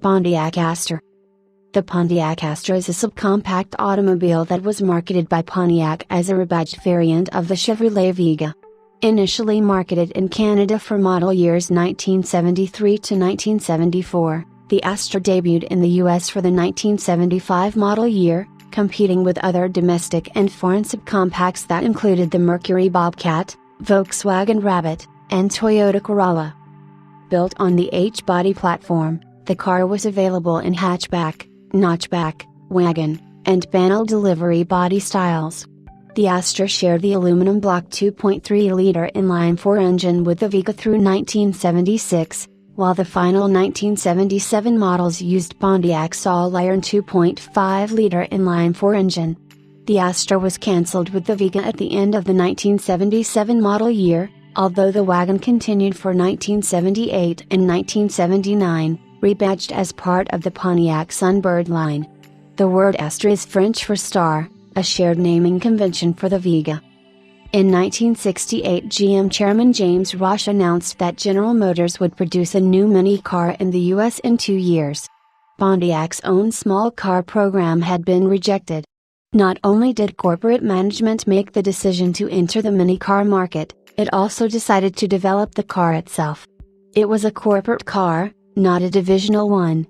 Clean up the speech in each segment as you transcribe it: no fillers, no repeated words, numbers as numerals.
Pontiac Astre. The Pontiac Astre is a subcompact automobile that was marketed by Pontiac as a rebadged variant of the Chevrolet Vega. Initially marketed in Canada for model years 1973 to 1974, the Astre debuted in the US for the 1975 model year, competing with other domestic and foreign subcompacts that included the Mercury Bobcat, Volkswagen Rabbit, and Toyota Corolla. Built on the H-body platform, the car was available in hatchback, notchback, wagon, and panel delivery body styles. The Astre shared the aluminum block 2.3-liter inline-4 engine with the Vega through 1976, while the final 1977 models used Pontiac's all-iron 2.5-liter inline-4 engine. The Astre was cancelled with the Vega at the end of the 1977 model year, although the wagon continued for 1978 and 1979, rebadged as part of the Pontiac Sunbird line. The word Astre is French for star, a shared naming convention for the Vega. In 1968, GM chairman James Roush announced that General Motors would produce a new mini car in the US in 2 years. Pontiac's own small car program had been rejected. Not only did corporate management make the decision to enter the mini car market, it also decided to develop the car itself. It was a corporate car, not a divisional one.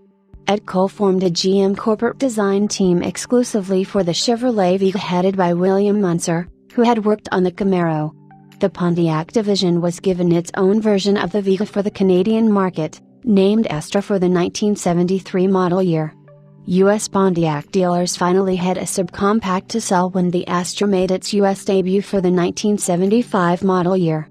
Cole formed a GM corporate design team exclusively for the Chevrolet Vega headed by William Munzer, who had worked on the Camaro. The Pontiac division was given its own version of the Vega for the Canadian market, named Astre for the 1973 model year. US Pontiac dealers finally had a subcompact to sell when the Astre made its US debut for the 1975 model year.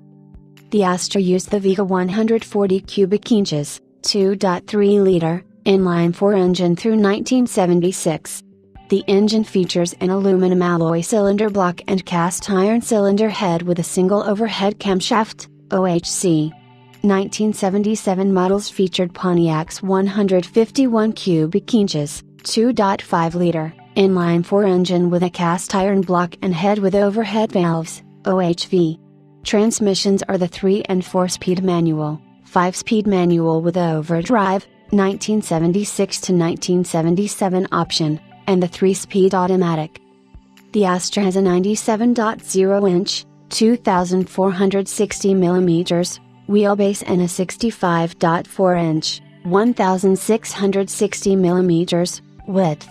The Astre used the Vega 140 cubic inches, 2.3-liter, inline-4 engine through 1976. The engine features an aluminum alloy cylinder block and cast iron cylinder head with a single overhead camshaft, OHC. 1977 models featured Pontiac's 151 cubic inches, 2.5-liter, inline-4 engine with a cast iron block and head with overhead valves, OHV. Transmissions are the 3 and 4-speed manual, 5-speed manual with overdrive, 1976 to 1977 option, and the 3-speed automatic. The Astre has a 97.0-inch, 2,460 mm, wheelbase and a 65.4-inch, 1,660 mm, width.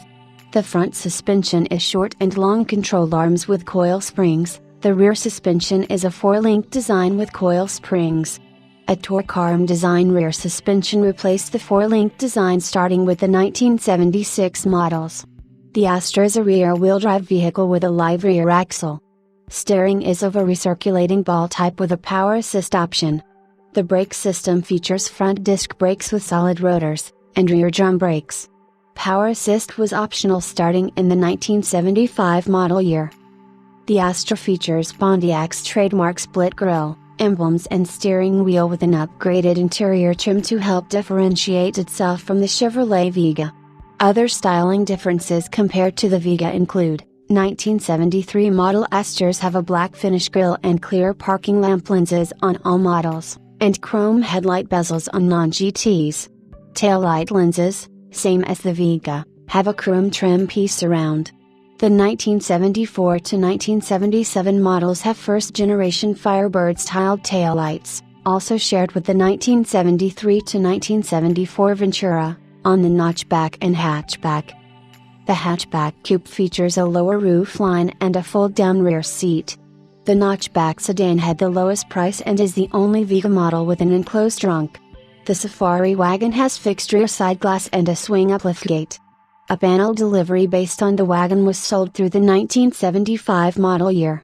The front suspension is short and long control arms with coil springs, the rear suspension is a 4-link design with coil springs. A torque arm design rear suspension replaced the 4-link design starting with the 1976 models. The Astre is a rear-wheel drive vehicle with a live rear axle. Steering is of a recirculating ball type with a power assist option. The brake system features front disc brakes with solid rotors, and rear drum brakes. Power assist was optional starting in the 1975 model year. The Astre features Pontiac's trademark split grille, emblems and steering wheel with an upgraded interior trim to help differentiate itself from the Chevrolet Vega. Other styling differences compared to the Vega include, 1973 model Astres have a black finish grille and clear parking lamp lenses on all models, and chrome headlight bezels on non-GTs. Taillight lenses, same as the Vega, have a chrome trim piece around. The 1974 to 1977 models have first-generation Firebird-styled taillights, also shared with the 1973 to 1974 Ventura, on the notchback and hatchback. The hatchback coupe features a lower roofline and a fold-down rear seat. The notchback sedan had the lowest price and is the only Vega model with an enclosed trunk. The Safari wagon has fixed rear side glass and a swing-up liftgate. A panel delivery based on the wagon was sold through the 1975 model year.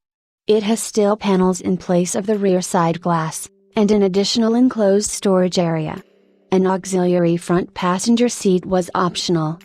It has steel panels in place of the rear side glass, and an additional enclosed storage area. An auxiliary front passenger seat was optional.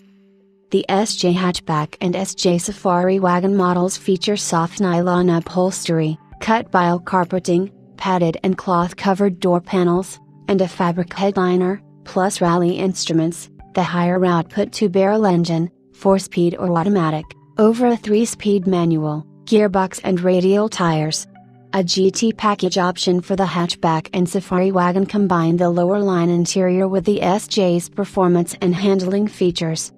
The SJ hatchback and SJ Safari wagon models feature soft nylon upholstery, cut bile carpeting, padded and cloth-covered door panels, and a fabric headliner, plus rally instruments, the higher output 2-barrel engine, 4-speed or automatic, over a 3-speed manual, gearbox and radial tires. A GT package option for the hatchback and Safari wagon combined the lower line interior with the SJ's performance and handling features.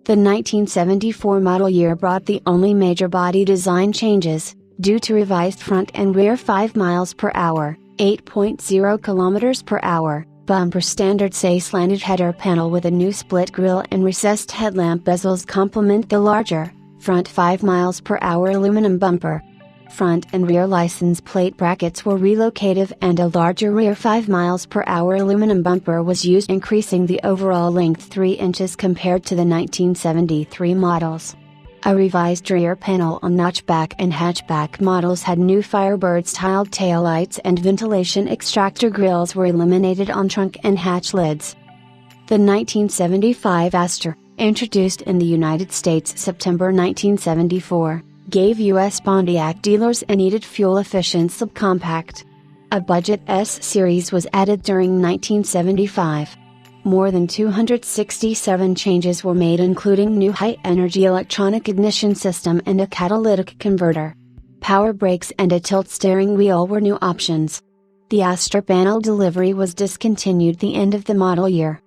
The 1974 model year brought the only major body design changes, due to revised front and rear 5 miles per hour, 8.0 kilometers per hour, bumper standards. A slanted header panel with a new split grille and recessed headlamp bezels complement the larger, front 5 miles per hour aluminum bumper. Front and rear license plate brackets were relocated and a larger rear 5 miles per hour aluminum bumper was used, increasing the overall length 3 inches compared to the 1973 models. A revised rear panel on notchback and hatchback models had new Firebird-styled taillights, and ventilation extractor grills were eliminated on trunk and hatch lids. The 1975 Astre, introduced in the United States September 1974, gave U.S. Pontiac dealers a needed fuel-efficient subcompact. A budget S-Series was added during 1975. More than 267 changes were made, including new high-energy electronic ignition system and a catalytic converter. Power brakes and a tilt steering wheel were new options. The Astre panel delivery was discontinued the end of the model year.